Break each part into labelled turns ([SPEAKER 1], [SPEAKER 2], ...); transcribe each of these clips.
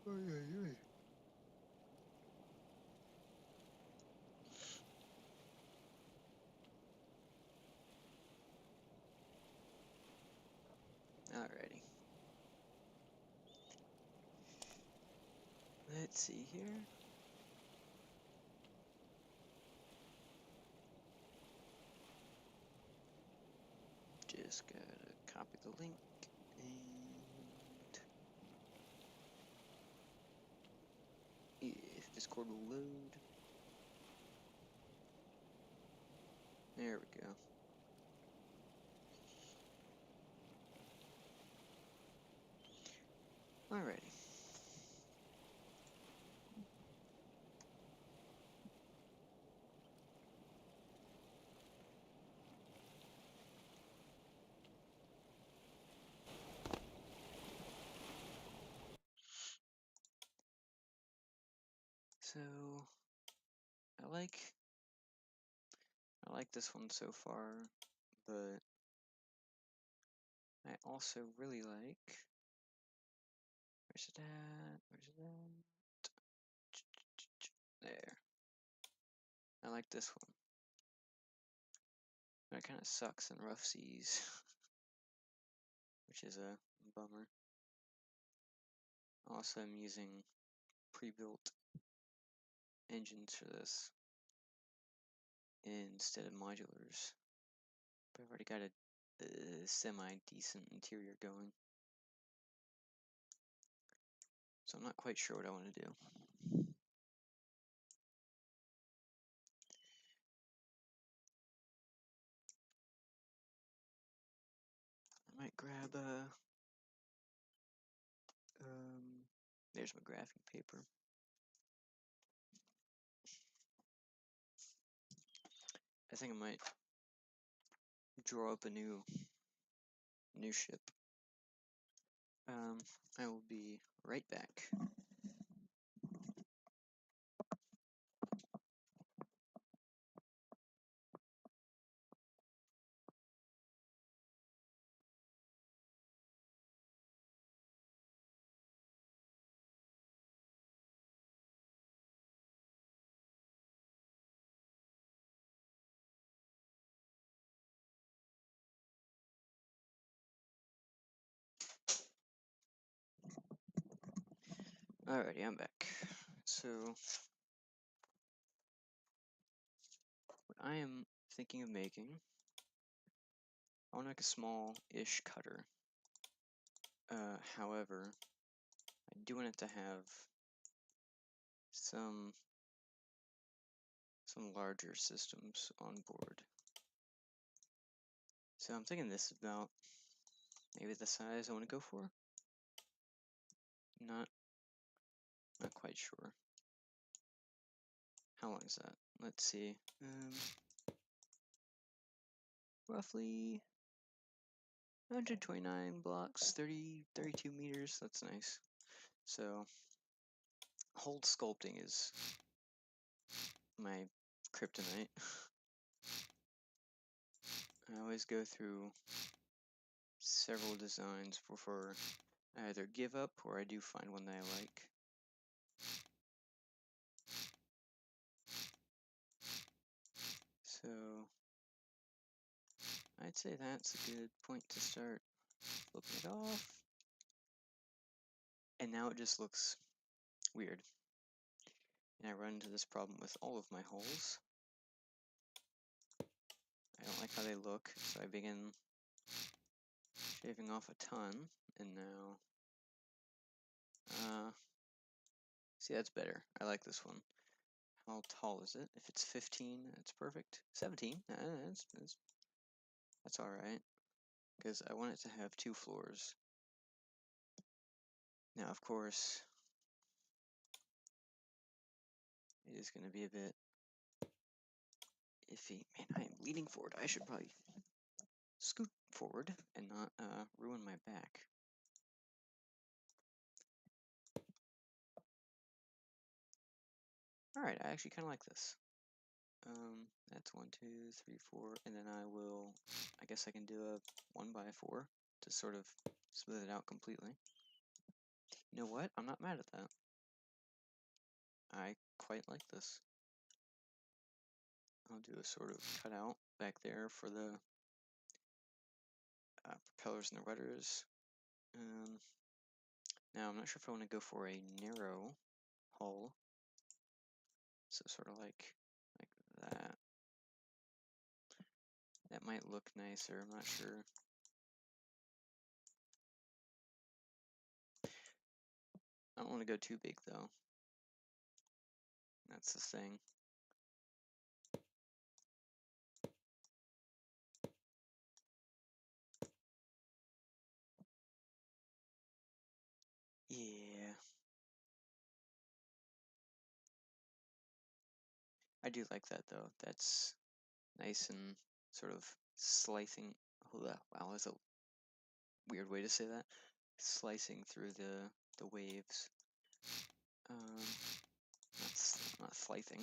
[SPEAKER 1] Oy, oy, oy. Alrighty. Let's see here. Just gotta copy the link and if Discord will load. There we go. Alrighty. So I like this one so far, but I also really like, where's it at? Where's it at? There. I like this one. But it kind of sucks in rough seas, which is a bummer. Also, I'm using pre-built engines for this instead of modulars. But I've already got a semi-decent interior going. So I'm not quite sure what I want to do. I might grab there's my graphing paper. I think I might draw up a new ship. I will be right back. Alrighty, I'm back. So, what I am thinking of making, I want to make a small-ish cutter. However, I do want it to have some larger systems on board. So I'm thinking this is about maybe the size I want to go for. Not quite sure. How long is that? Let's see. Roughly 129 blocks, 32 meters. That's nice. So, hold sculpting is my kryptonite. I always go through several designs before I either give up or I do find one that I like. So, I'd say that's a good point to start flipping it off. And now it just looks weird. And I run into this problem with all of my holes. I don't like how they look, so I begin shaving off a ton, and now, see, that's better. I like this one. How tall is it? If it's 15, it's perfect. 17, that's alright, because I want it to have 2 floors. Now, of course, it is going to be a bit iffy. Man, I am leaning forward. I should probably scoot forward and not ruin my back. Alright, I actually kind of like this. That's 1, 2, 3, 4, and then I guess I can do a 1 by 4 to sort of smooth it out completely. You know what? I'm not mad at that. I quite like this. I'll do a sort of cutout back there for the propellers and the rudders. Now I'm not sure if I want to go for a narrow hull. So sort of like that. That might look nicer, I'm not sure. I don't want to go too big though. That's the thing. Yeah. I do like that though. That's nice and sort of slicing. Wow, that's a weird way to say that. Slicing through the waves. Not slicing.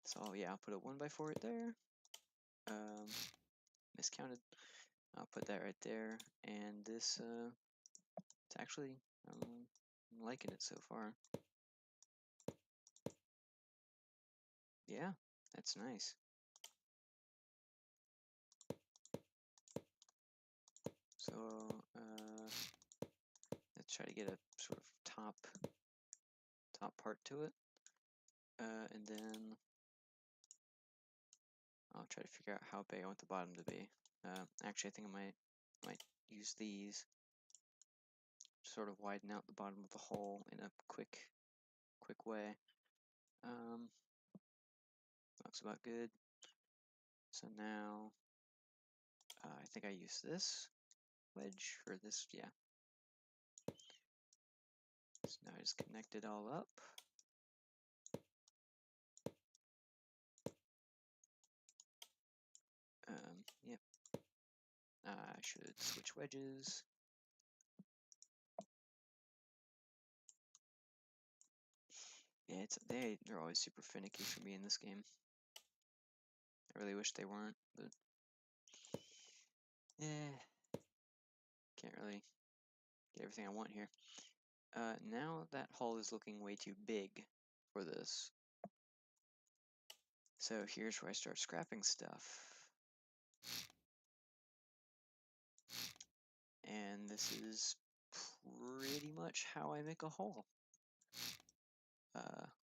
[SPEAKER 1] So yeah, I'll put a 1x4 right there. Miscounted. I'll put that right there, and this it's actually I'm liking it so far. Yeah, that's nice. So let's try to get a sort of top part to it, and then I'll try to figure out how big I want the bottom to be. Actually, I think I might use these, sort of widen out the bottom of the hole in a quick way. Looks about good. So now I think I use this wedge or this, yeah. So now I just connect it all up. Yep. I should switch wedges. Yeah, they're always super finicky for me in this game. I really wish they weren't, but yeah, can't really get everything I want here. Now that hull is looking way too big for this. So here's where I start scrapping stuff. And this is pretty much how I make a hull.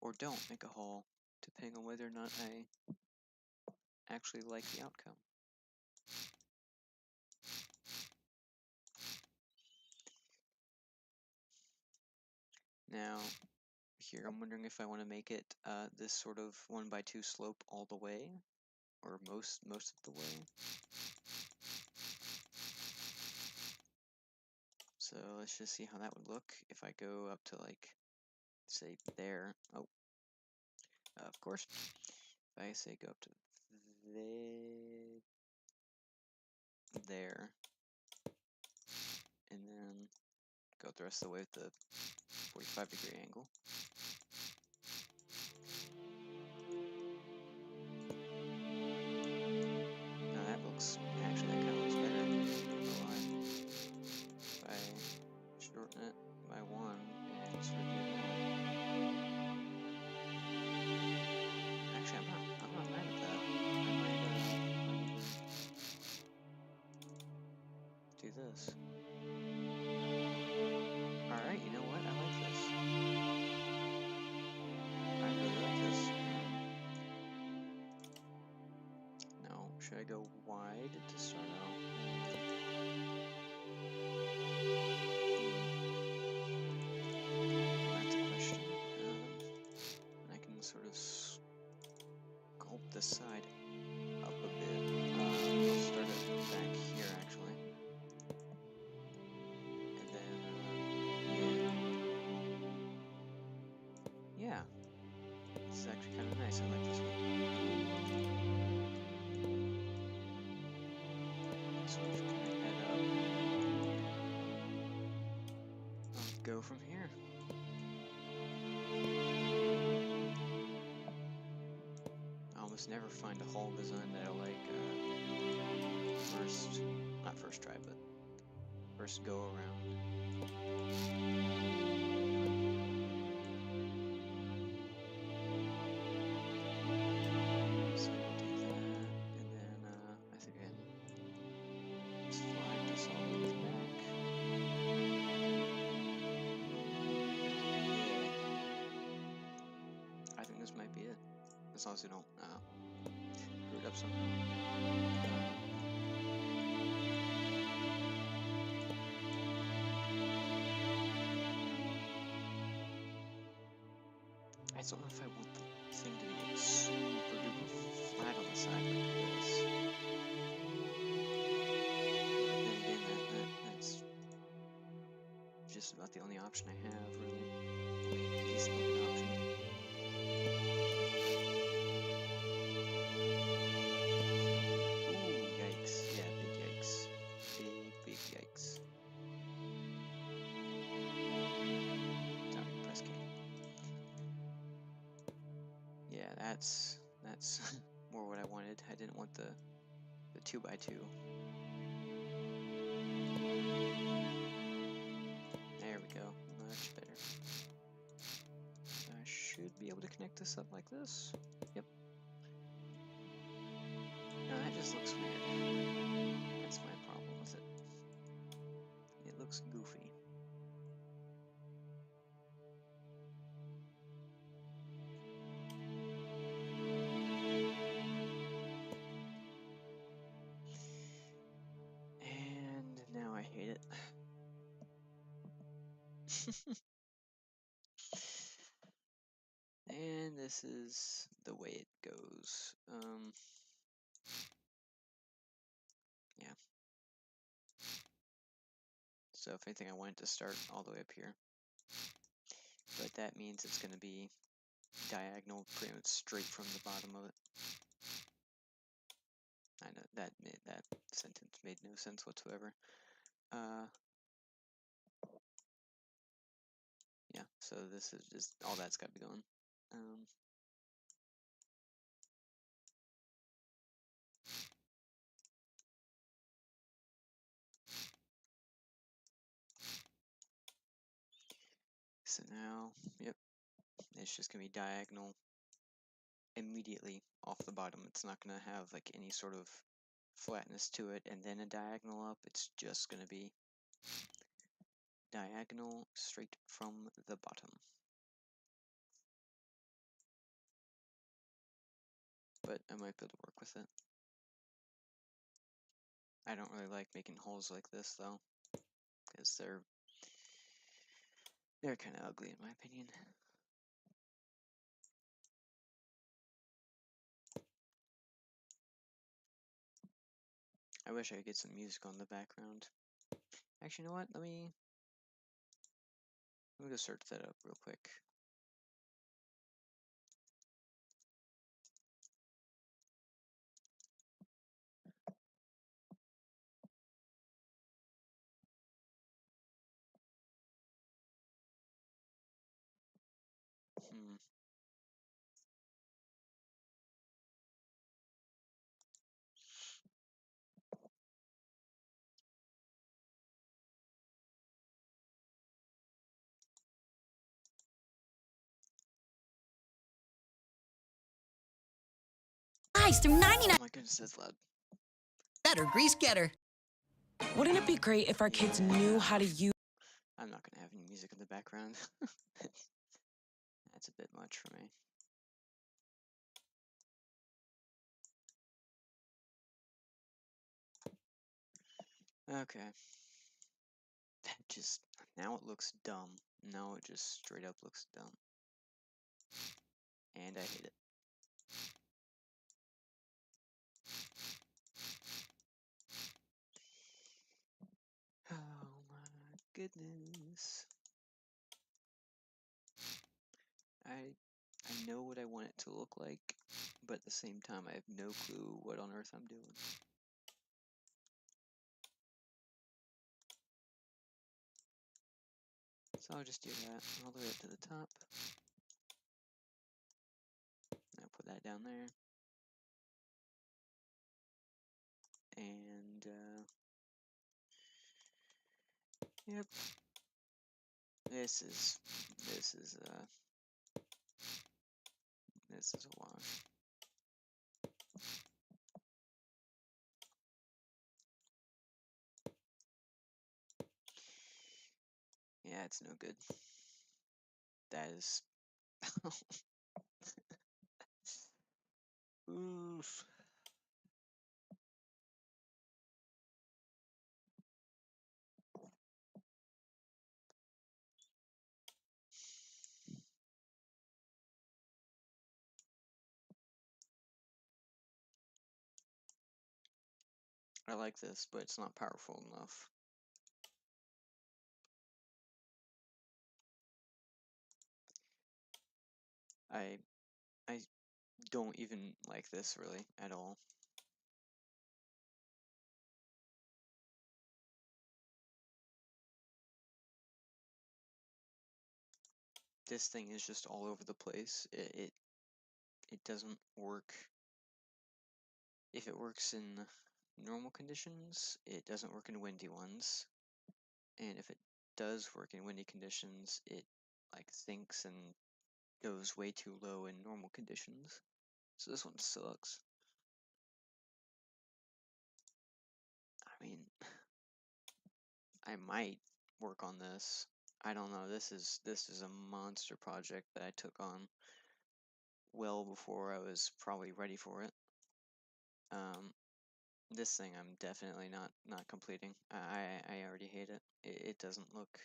[SPEAKER 1] Or don't make a hull, depending on whether or not I actually like the outcome. Now, here I'm wondering if I want to make it this sort of 1x2 slope all the way, or most of the way. So let's just see how that would look if I go up to, like, say there. Oh, of course. If I say go up to there, and then go the rest of the way with the 45-degree angle. Now that looks, actually that kind of looks better. I don't know why. If I shorten it by 1 and sort of do that. Actually, I'm not mad at that. I might do this. Alright, you know what? I like this. I really like this. Now, should I go wide to start out? That's a question. I can sort of sculpt the side up a bit. I'll start it back here, actually. And then, yeah. This is actually kind of nice. I like this one. Sort of connect that up. I'll go from here. I almost never find a hull design that I like not first try, but first go around. So we'll do that, and then I think I can slide this all the way back. Yeah. I think this might be it. As long as we don't screw it up somehow. I just don't know if I want the thing to be super duper flat on the side like this. But then again, that's just about the only option I have, really. Only decent looking option. Ooh, yikes. Yeah, big yikes. Big yikes. Sorry, press K. Yeah, that's more what I wanted. I didn't want the 2x2. There we go. Much better. I should be able to connect this up like this. Yep. No, that just looks weird. That's my problem with it. It looks goofy. And now I hate it. And this is the way it goes. Yeah. So if anything, I want it to start all the way up here. But that means it's going to be diagonal pretty much straight from the bottom of it. I know that sentence made no sense whatsoever. Yeah, so this is just all that's got to be going. So now, yep, it's just gonna be diagonal immediately off the bottom. It's not gonna have like any sort of flatness to it and then a diagonal up. It's just gonna be diagonal straight from the bottom. But I might be able to work with it. I don't really like making holes like this though, because they're kind of ugly in my opinion. I wish I could get some music on the background. Actually, you know what? Let me go search that up real quick.
[SPEAKER 2] Ice through 99.
[SPEAKER 1] Oh my goodness, that's loud.
[SPEAKER 2] Better grease getter.
[SPEAKER 3] Wouldn't it be great if our kids knew how to use?
[SPEAKER 1] I'm not gonna have any music in the background. That's a bit much for me. Okay. That just, now it looks dumb. Now it just straight up looks dumb. And I hate it. Oh my goodness. I know what I want it to look like, but at the same time I have no clue what on earth I'm doing. So I'll just do that all the way up to the top. I'll put that down there. And Yep. This is a wash. Yeah, it's no good. That is oof. I like this, but it's not powerful enough. I I don't even like this really at all. This thing is just all over the place. It doesn't work. If it works in normal conditions, it doesn't work in windy ones. And if it does work in windy conditions, it like sinks and goes way too low in normal conditions. So this one sucks. I mean, I might work on this. I don't know. This is a monster project that I took on well before I was probably ready for it. This thing I'm definitely not completing. I already hate it. It doesn't look.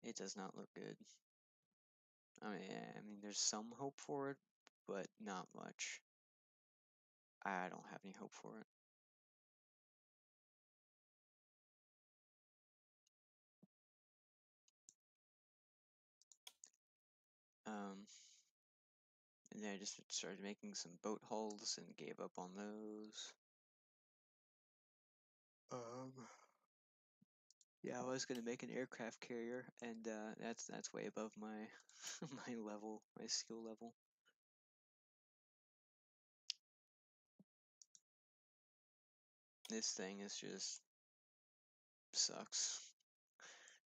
[SPEAKER 1] It does not look good. I mean, there's some hope for it, but not much. I don't have any hope for it. And then I just started making some boat hulls and gave up on those. Yeah, I was gonna make an aircraft carrier, and that's way above my my level, my skill level. This thing is just sucks.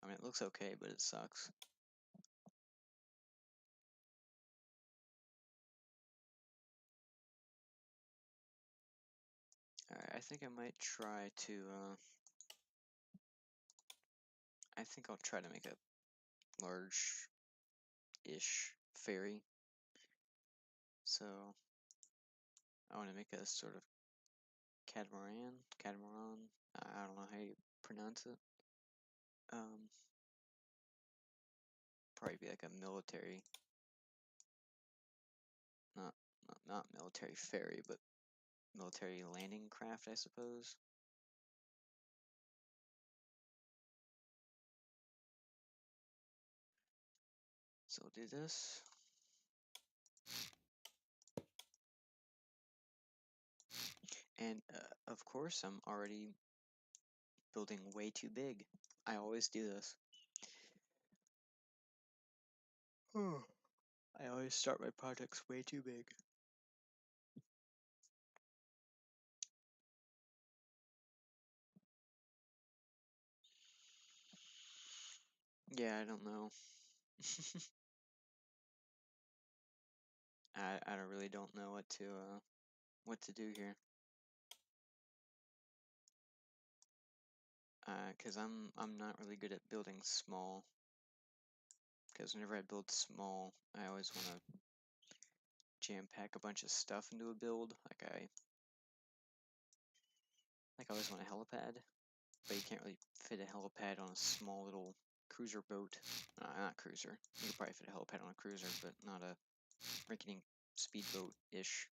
[SPEAKER 1] I mean, it looks okay, but it sucks. Alright, I think I might try to, I think I'll try to make a large-ish ferry. So, I want to make a sort of catamaran, I don't know how you pronounce it. Probably be like a military, not, not military ferry, but military landing craft, I suppose. So we'll do this. And of course, I'm already building way too big. I always do this. I always start my projects way too big. Yeah, I don't know. I really don't know what to do here. 'Cause I'm not really good at building small. 'Cause whenever I build small, I always want to jam pack a bunch of stuff into a build. Like I always want a helipad, but you can't really fit a helipad on a small little cruiser boat. Not cruiser. You could probably fit a helipad on a cruiser, but not a rinky-dink speedboat-ish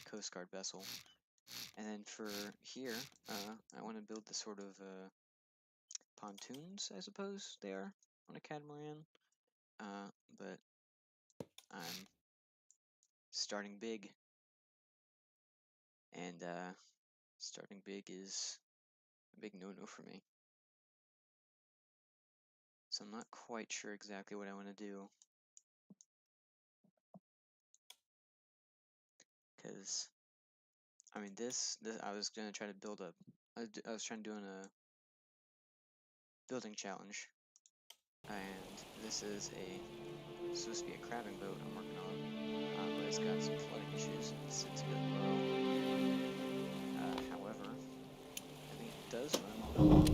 [SPEAKER 1] Coast Guard vessel. And then for here, I want to build the sort of pontoons, I suppose they are, on a catamaran. But I'm starting big, and starting big is a big no-no for me. So I'm not quite sure exactly what I want to do. Because, I mean, this I was going to try to build I was trying to do building challenge, and this is supposed to be a crabbing boat I'm working on, but it's got some flooding issues and it sits a bit low. However, I think it does run well.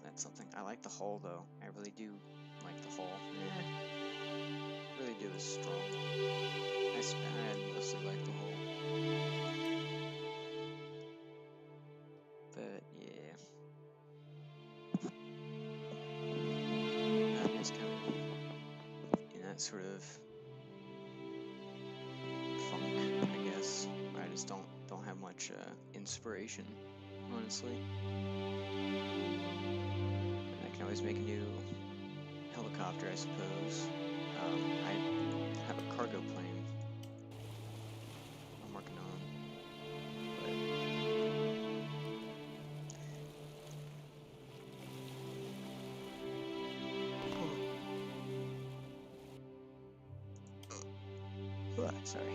[SPEAKER 1] That's something. I like the hull though. I really do like the hull. Really do is strong. I mostly like the hull. But yeah. I'm just kind of in that sort of funk, I guess. I just don't have much inspiration, honestly. I can always make a new helicopter, I suppose. I have a cargo plane I'm working on, but sorry.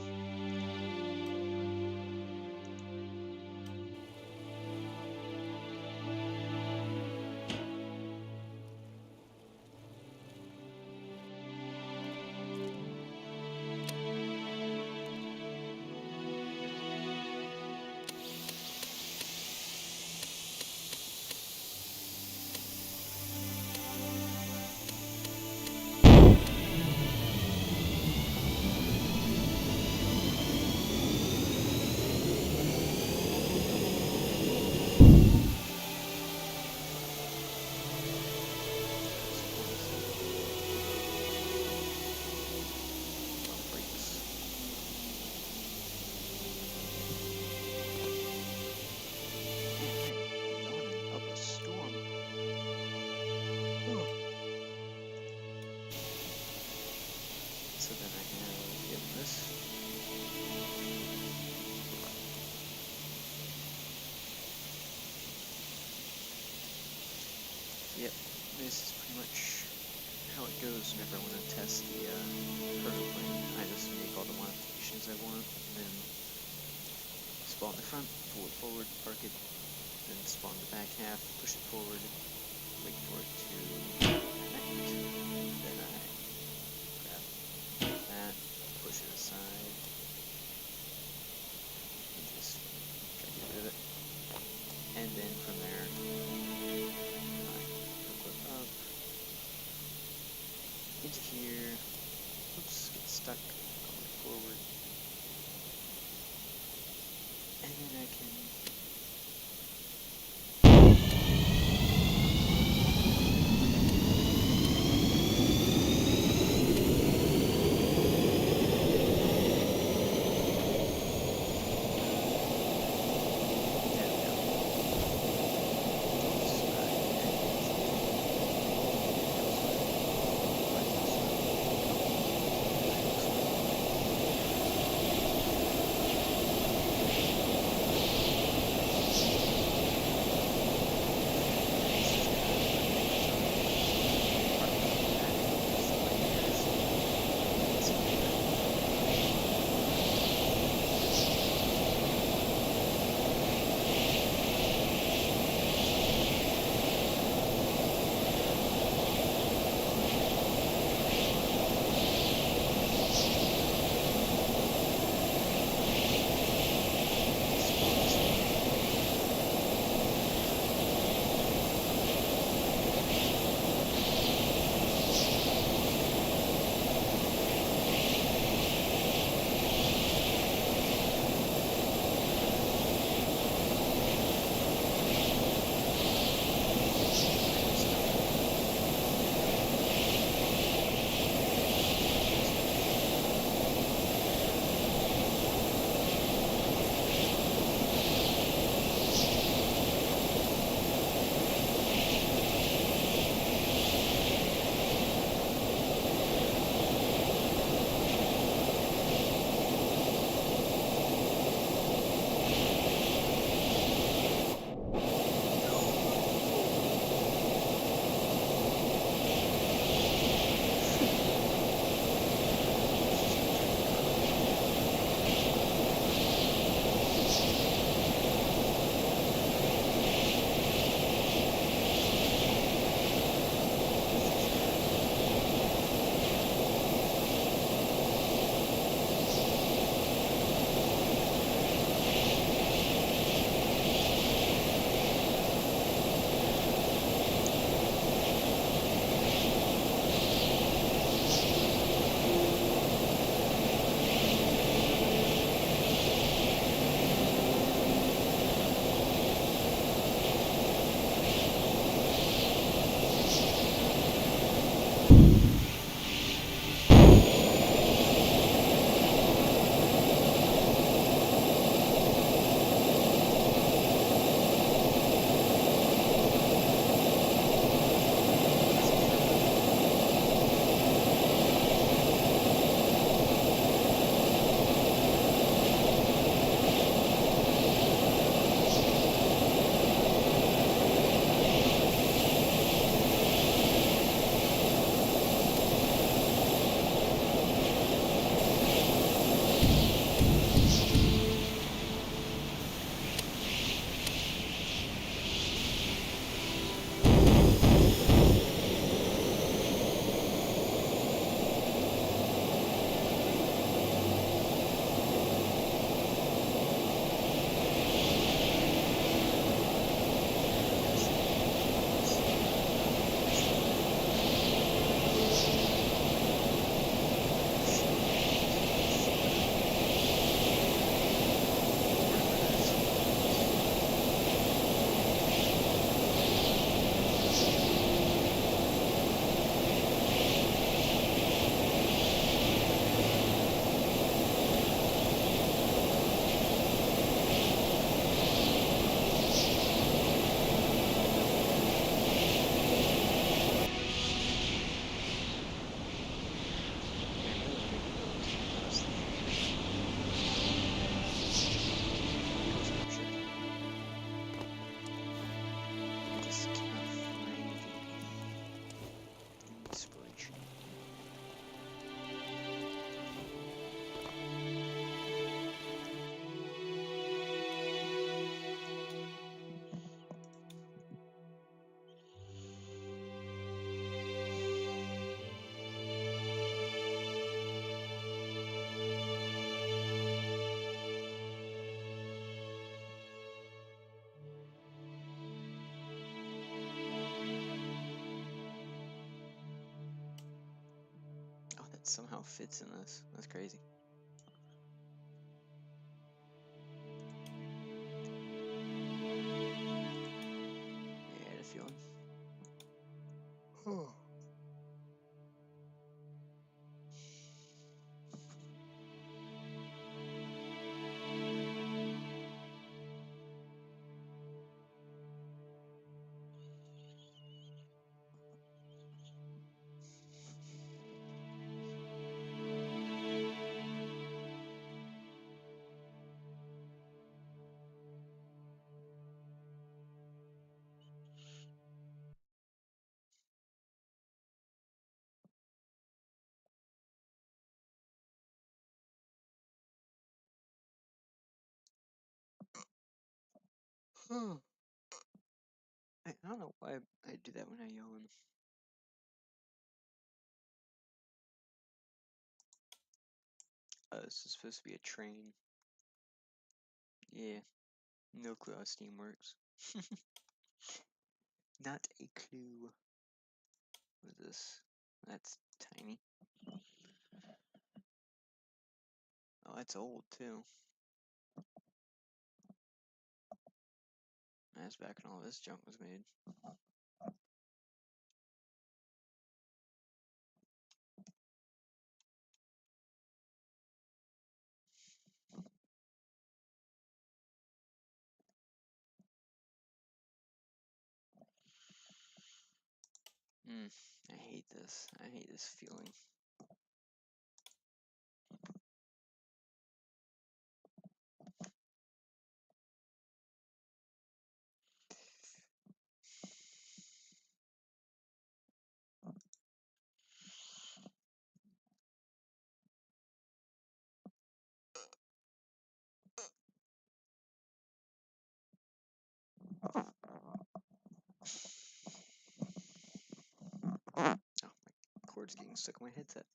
[SPEAKER 1] So then I have this. Yep, this is pretty much how it goes whenever I want to test the cargo plane. I just make all the modifications I want, and then spawn the front, pull it forward, park it, then spawn the back half, push it forward, wait for it to connect, then I grab that, push it aside, and just try to get rid of it. And then from there, I flip up into here. Oops, get stuck, go forward, and then I can somehow fits in this. That's crazy. Yeah, I had a feeling. I don't know why I do that when I yawn. This is supposed to be a train. Yeah, no clue how Steam works. Not a clue. What is this? That's tiny. Oh, that's old too. That's back when all this junk was made. I hate this. I hate this feeling. Oh, my cord's getting stuck in my headset.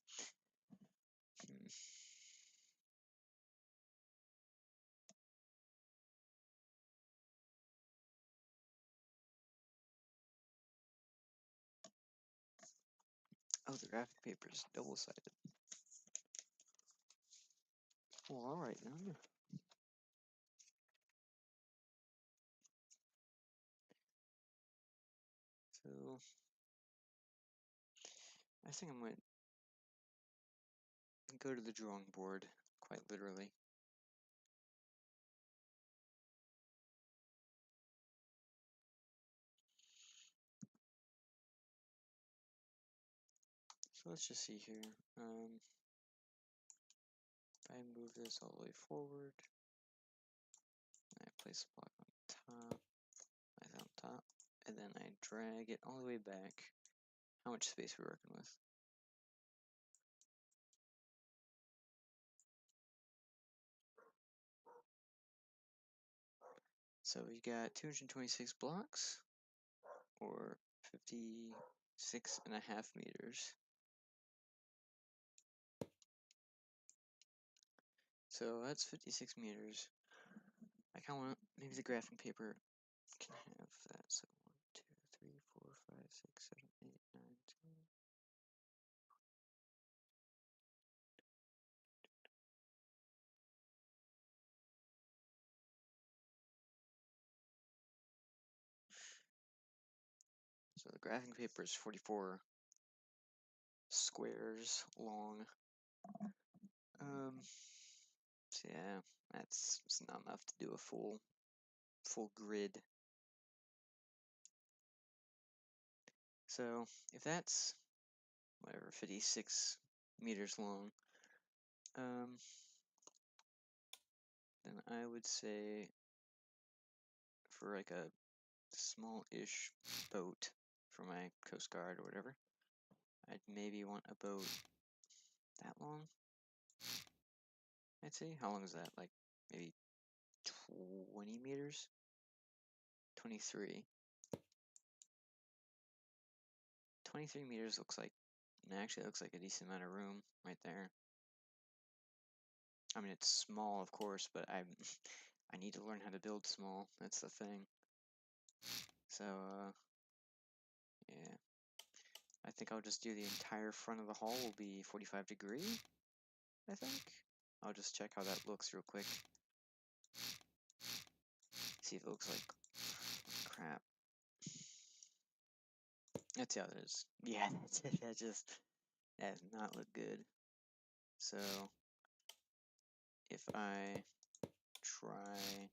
[SPEAKER 1] Oh, the graphic paper is double-sided. Well, alright then. So, I think I might go to the drawing board, quite literally. So let's just see here. If I move this all the way forward, I place a block on top, on top, and then I drag it all the way back. How much space are we working with? So we got 226 blocks, or 56.5 meters. So that's 56 meters. I kind of want, maybe the graphing paper can have that. So 1, 2, 3, 4, 5, 6, 7, 8, 9, 10. So the graphing paper is 44 squares long. So yeah, that's not enough to do a full grid. So if that's whatever 56 meters long, then I would say for like a small-ish boat for my Coast Guard or whatever, I'd maybe want a boat that long. I'd say. How long is that? Like maybe 20 meters? 23. 23 meters looks like, actually looks like a decent amount of room right there. I mean, it's small, of course, but I need to learn how to build small. That's the thing. So, yeah. I think I'll just do the entire front of the hall will be 45 degree, I think. I'll just check how that looks real quick. See if it looks like crap. That's how it is. Yeah, that's it. That does not look good. So if I try,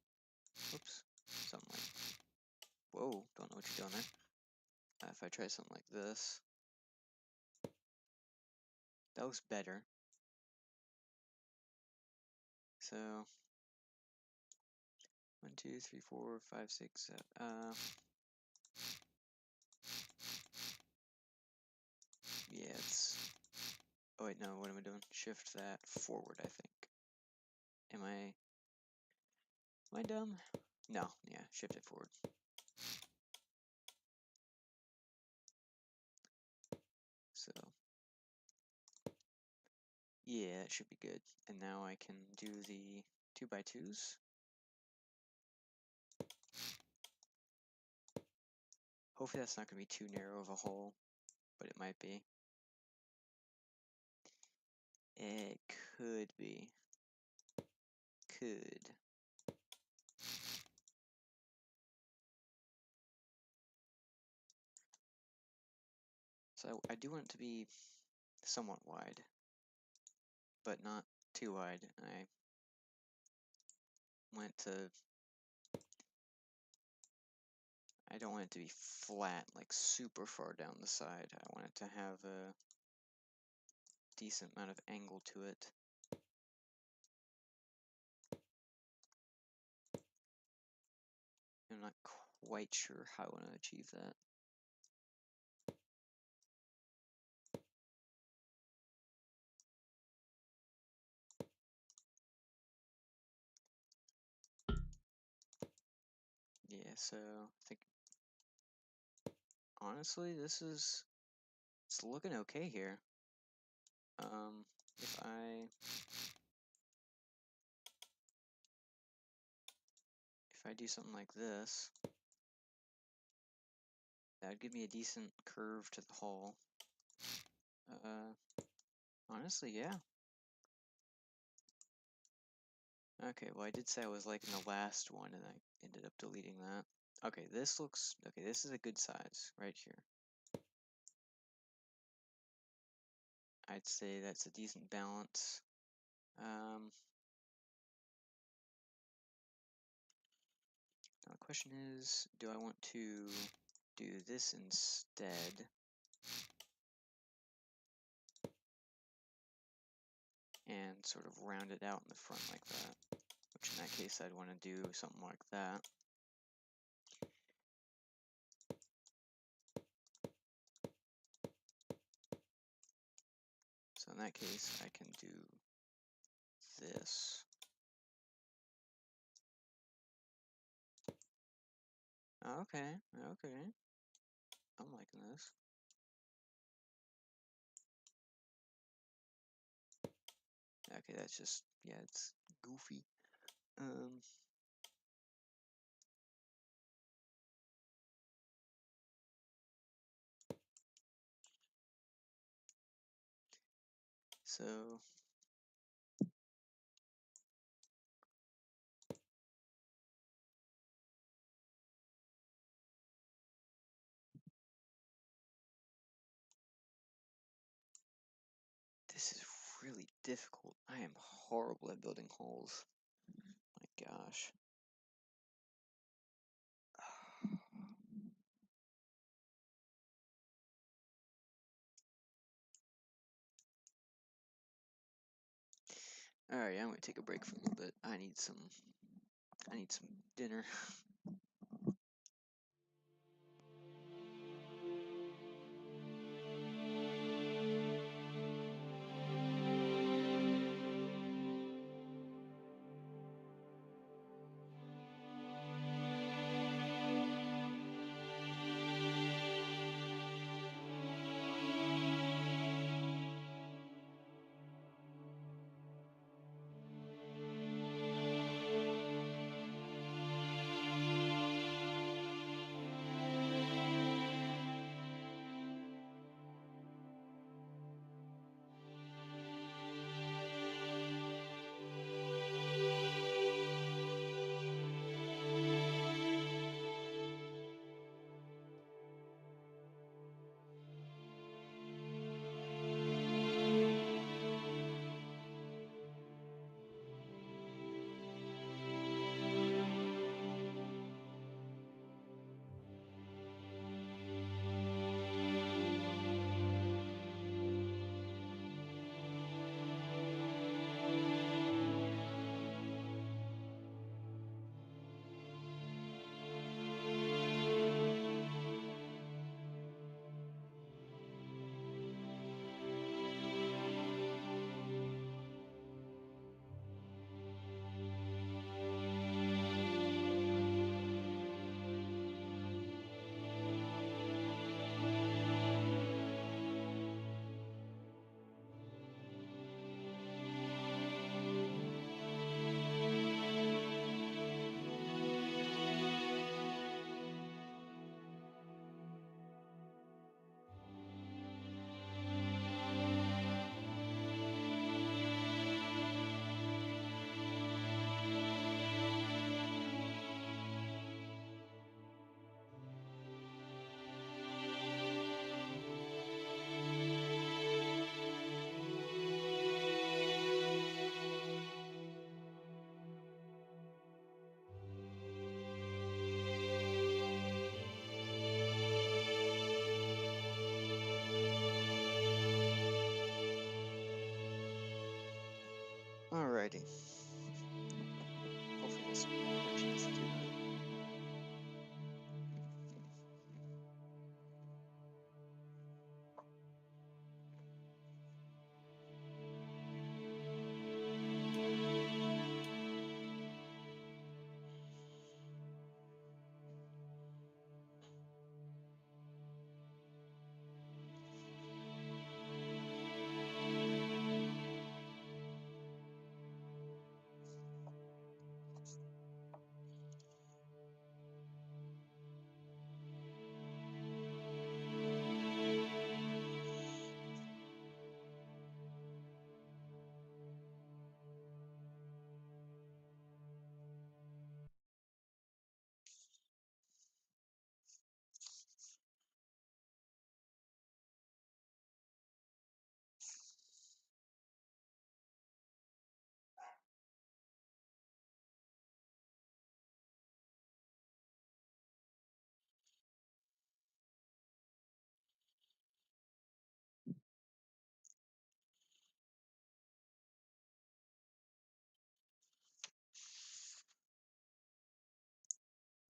[SPEAKER 1] oops, something like, whoa, don't know what you're doing there. If I try something like this, that looks better. So 1, 2, 3, 4, 5, 6, 7. Yeah, it's. Oh wait, no. What am I doing? Shift that forward, I think. Am I dumb? No. Yeah, shift it forward. So yeah, it should be good. And now I can do the 2x2s. Hopefully that's not going to be too narrow of a hole, but it might be. It could be. Could. So I do want it to be somewhat wide, but not too wide. I want to. I don't want it to be flat, like super far down the side. I want it to have a decent amount of angle to it. I'm not quite sure how I want to achieve that. Yeah, so I think honestly it's looking okay here. If I do something like this, that would give me a decent curve to the hull. Honestly, yeah. Okay, well I did say I was liking the last one and I ended up deleting that. Okay, this is a good size right here. I'd say that's a decent balance. Now the question is, do I want to do this instead? And sort of round it out in the front like that. Which in that case I'd want to do something like that. So in that case I can do this. Okay, okay. I'm liking this. Okay, that's just, yeah, it's goofy. So this is really difficult. I am horrible at building holes. My gosh. Alright, I'm gonna take a break for a little bit. I need some dinner. Alrighty. Hopefully this will be another chance to do that.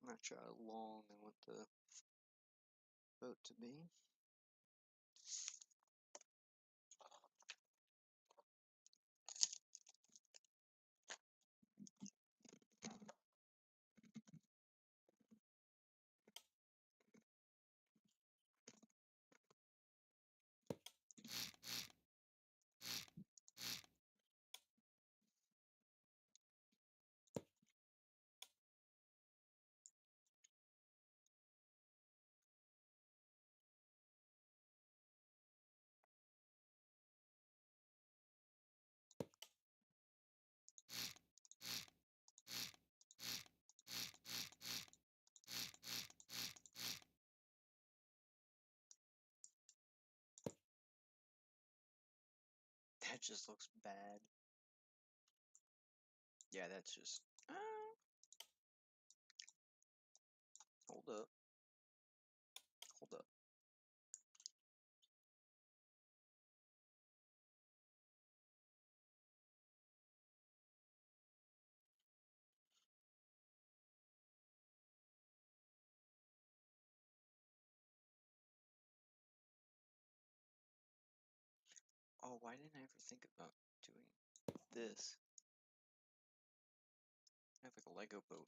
[SPEAKER 1] I'm not sure how long I want the boat to be. That just looks bad. Yeah, that's just... hold up. Hold up. Oh, why didn't I ever think about doing this? I have like a Lego boat.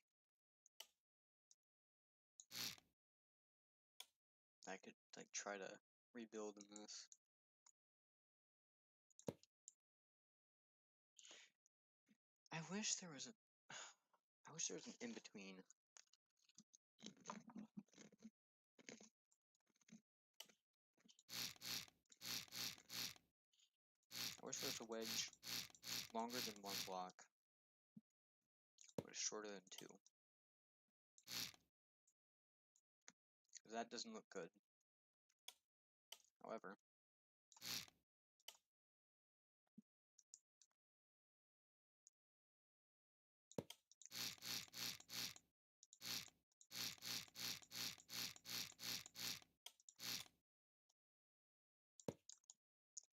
[SPEAKER 1] I could like try to rebuild in this. I wish there was a... I wish there was an in-between. I wish there was a wedge longer than 1 block, but shorter than 2. Because that doesn't look good. However,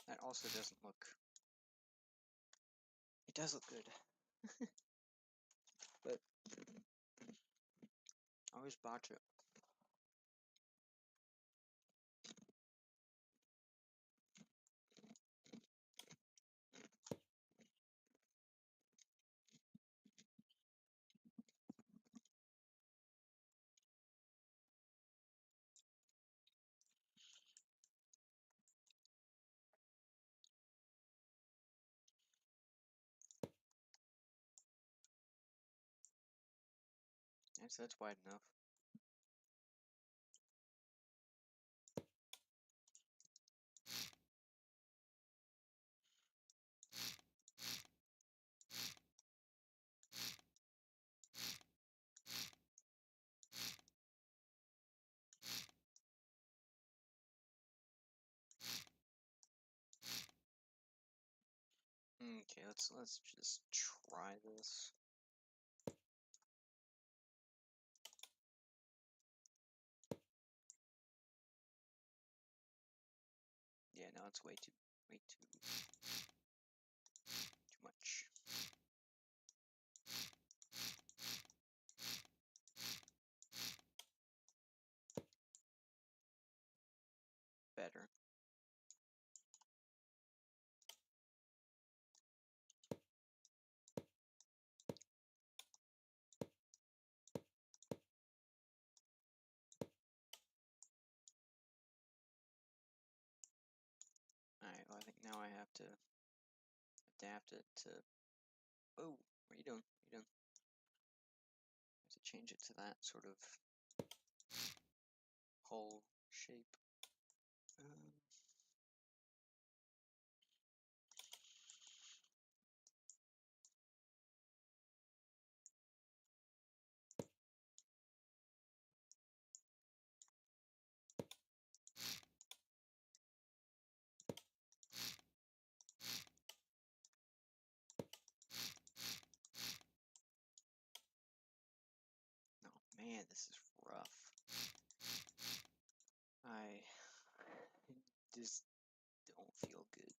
[SPEAKER 1] that also doesn't look... It does look good. But I always botch it. Yes, that's wide enough. Okay, let's just try this. Yeah, no, it's way too much. now I have to adapt it to. Oh, what are you doing? What are you doing? I have to change it to that sort of hull shape. Oh man, this is rough. I just don't feel good.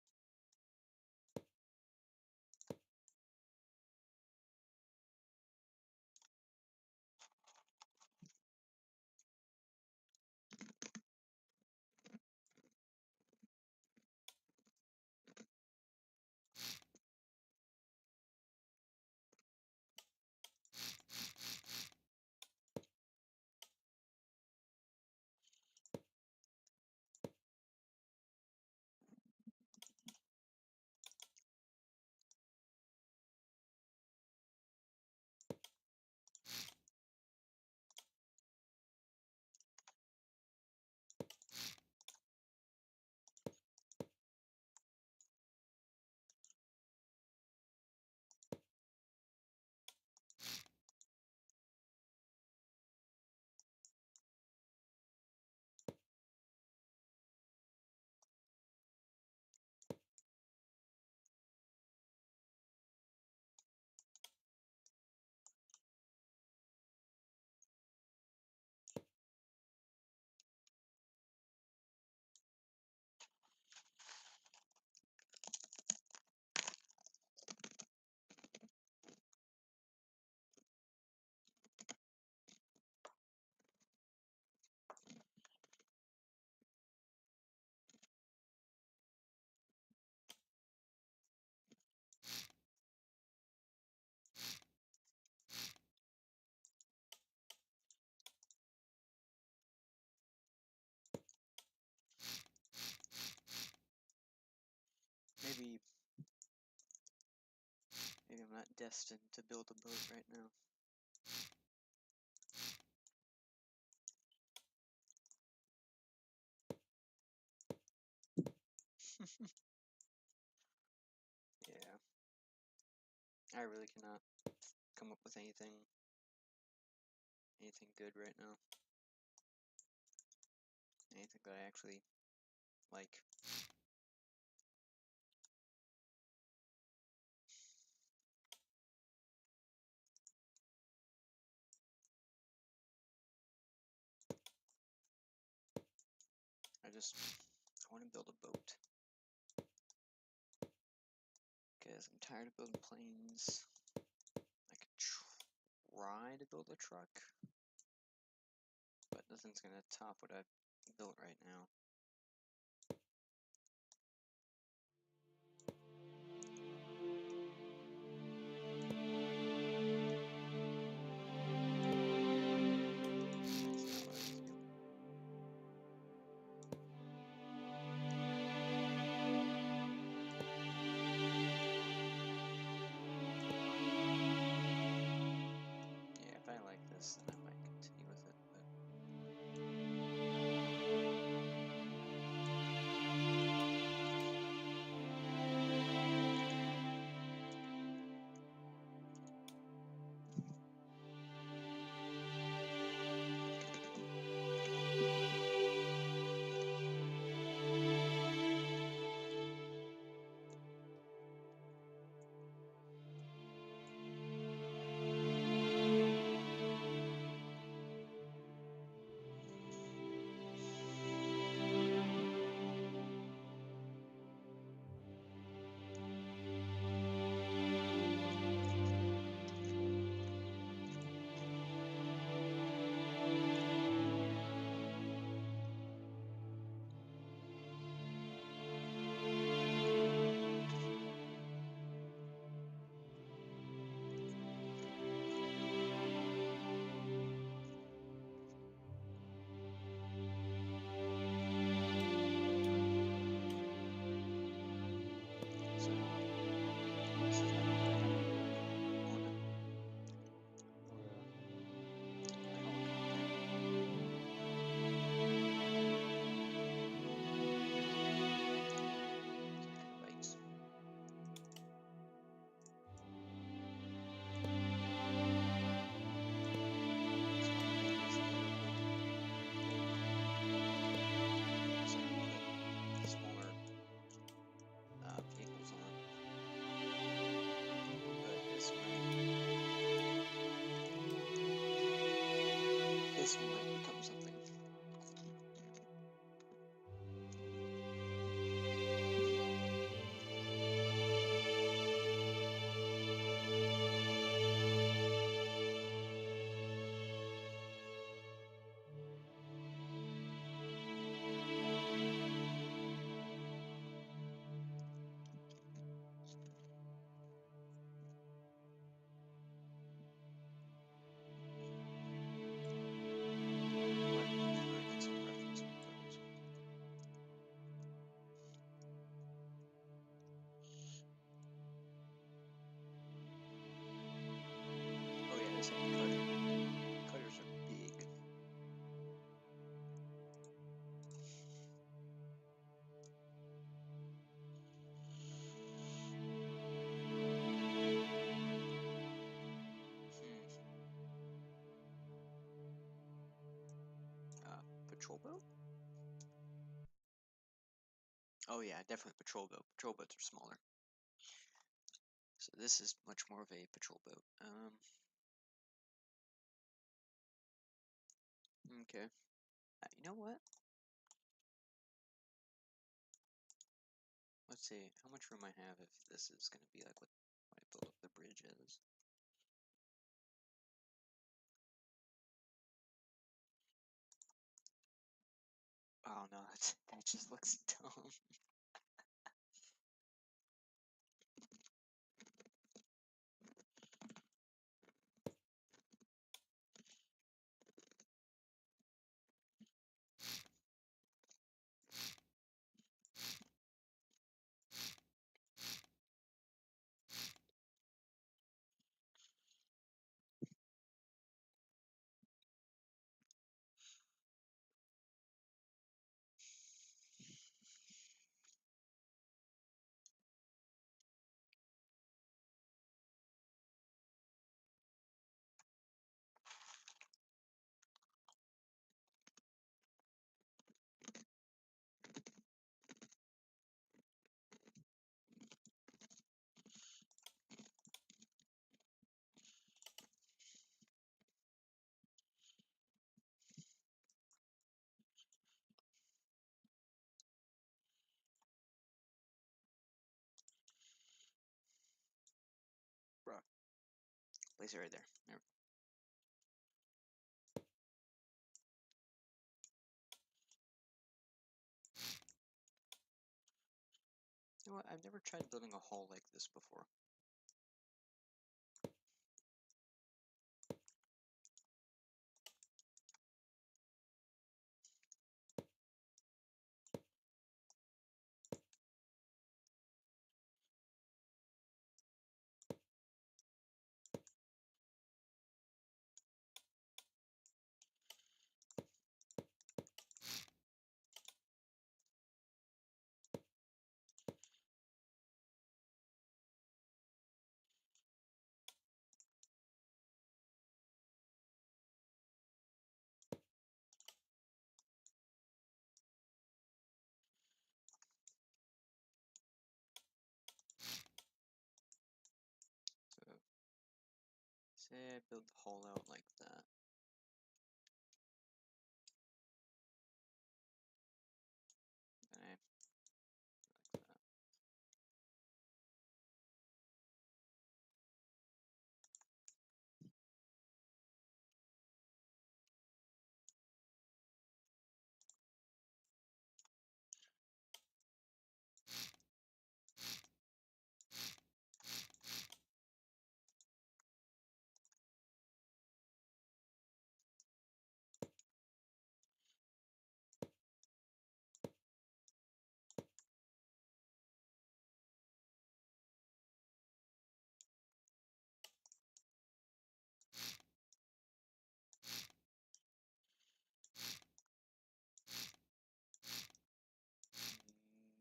[SPEAKER 1] Maybe I'm not destined to build a boat right now. Yeah. I really cannot come up with anything good right now. Anything that I actually like. I want to build a boat. Because I'm tired of building planes. I could try to build a truck, but nothing's gonna top what I've built right now. That's not what I was doing. Yeah, if I like this, then I might continue with it, but boat? Oh yeah, definitely patrol boat. Patrol boats are smaller. So this is much more of a patrol boat. Okay. You know what? Let's see how much room I have if this is going to be like what I build up the bridge is. Oh no, that just looks dumb. Bruh. Place it right there. There. You know what? I've never tried building a hull like this before. So, say I build the hull out like that. And I like that.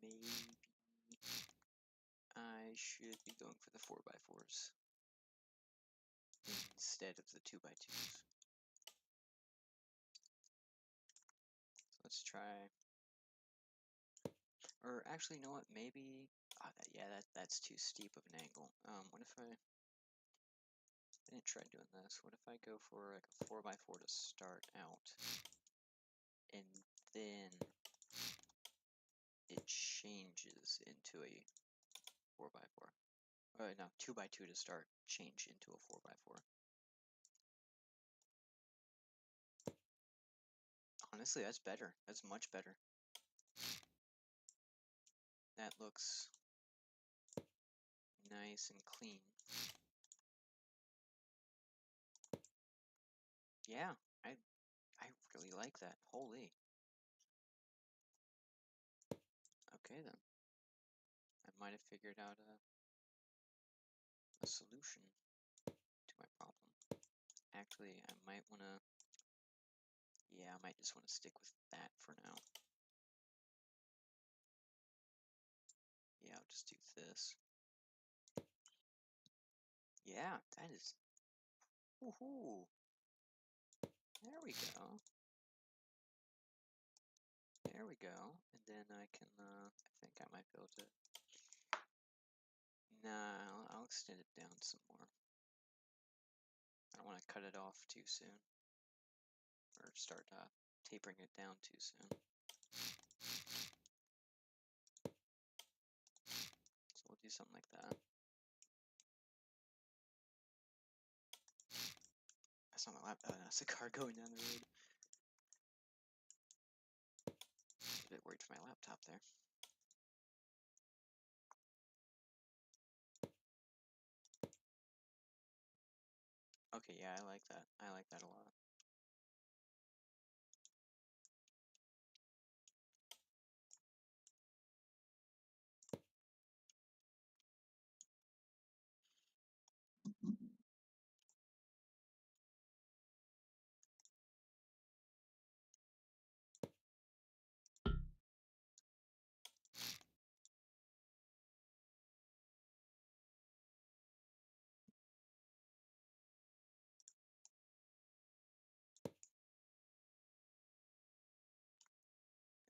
[SPEAKER 1] Maybe I should be going for the 4x4s instead of the 2x2s. So let's try. Or actually, you know what? Maybe. Yeah, that's too steep of an angle. What if I didn't try doing this? What if I go for like a 4x4 to start out, and then it changes into a 4x4? No, 2x2 to start, change into a 4x4. Honestly, that's better. That's much better. That looks nice and clean. Yeah, I really like that. Holy. Okay then. I might have figured out a solution to my problem. Actually, I might want to. Yeah, I might just want to stick with that for now. Yeah, I'll just do this. Yeah, that is. Woohoo! There we go. go. And then I can, I think I might be able to, nah, I'll extend it down some more. I don't want to cut it off too soon, or start tapering it down too soon. So we'll do something like that. That's not my laptop, that's a car going down the road. A bit worried for my laptop there. Okay, yeah, I like that. I like that a lot.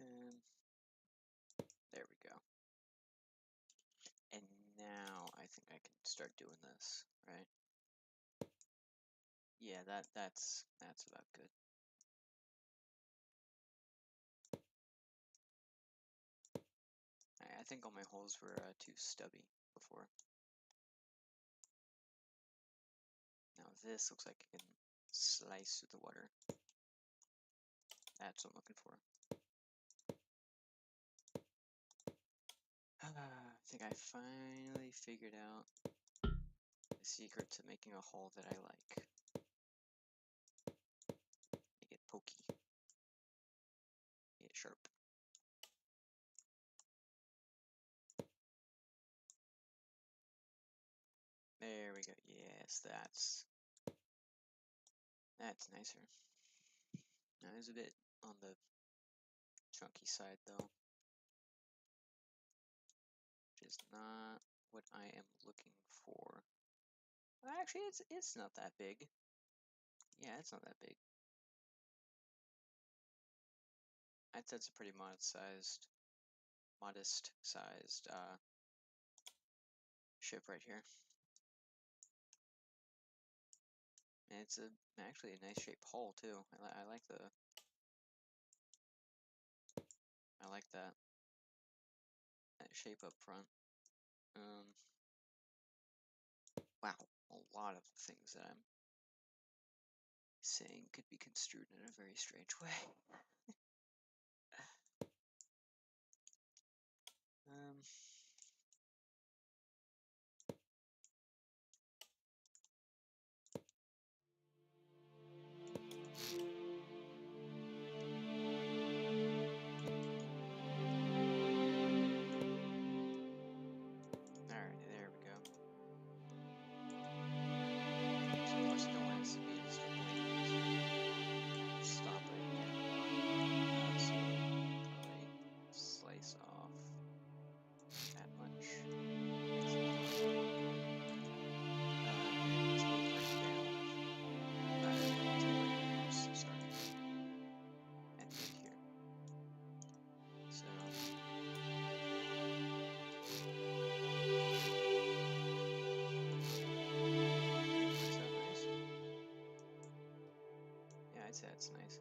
[SPEAKER 1] And there we go. And now I think I can start doing this, right? Yeah, that's about good. I think all my holes were too stubby before. Now this looks like it can slice through the water. That's what I'm looking for. I think I finally figured out the secret to making a hole that I like. Make it pokey. Make it sharp. There we go. Yes, that's nicer. Now it's a bit on the chunky side though, which is not what I am looking for. Actually, it's not that big. Yeah, it's not that big. I'd say it's a pretty modest sized ship right here. And it's actually a nice shaped hull too. I like that shape up front. Wow, a lot of things that I'm saying could be construed in a very strange way. um, Alrighty, there we go. So of course I don't want it to be as stop right here. So probably slice off that much. Sorry. At the end here. So is that nice? Yeah, I'd say that's nice.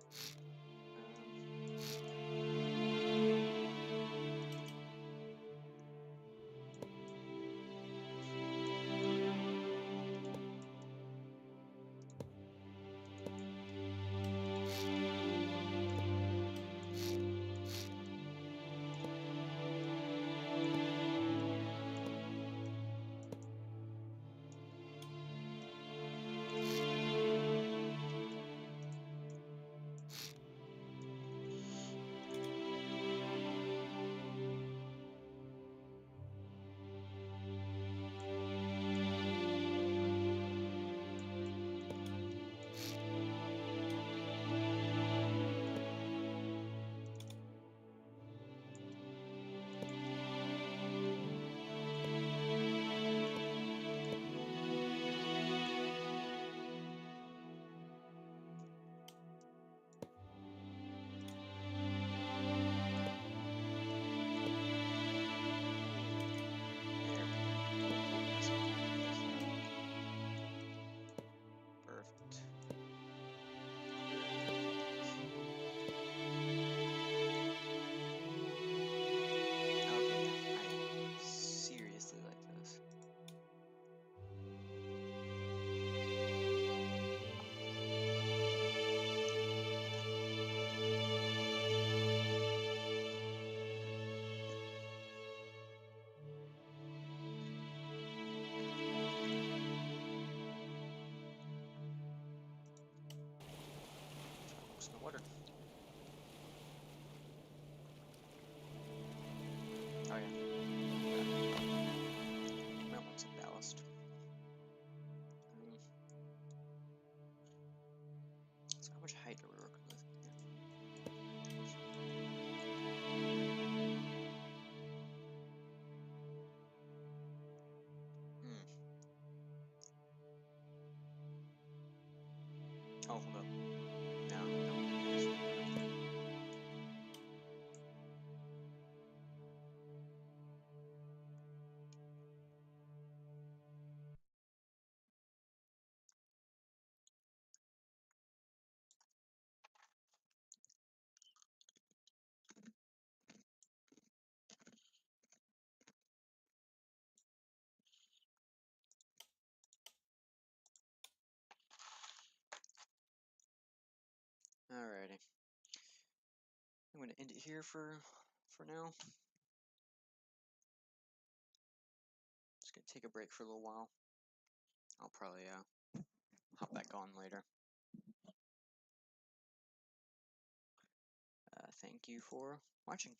[SPEAKER 1] in the water. Oh yeah. Might want some ballast. So how much height are we working with? Hmm. Oh, hold up. No, no. Alrighty. I'm gonna end it here for now. Just gonna take a break for a little while. I'll probably hop back on later. Thank you for watching.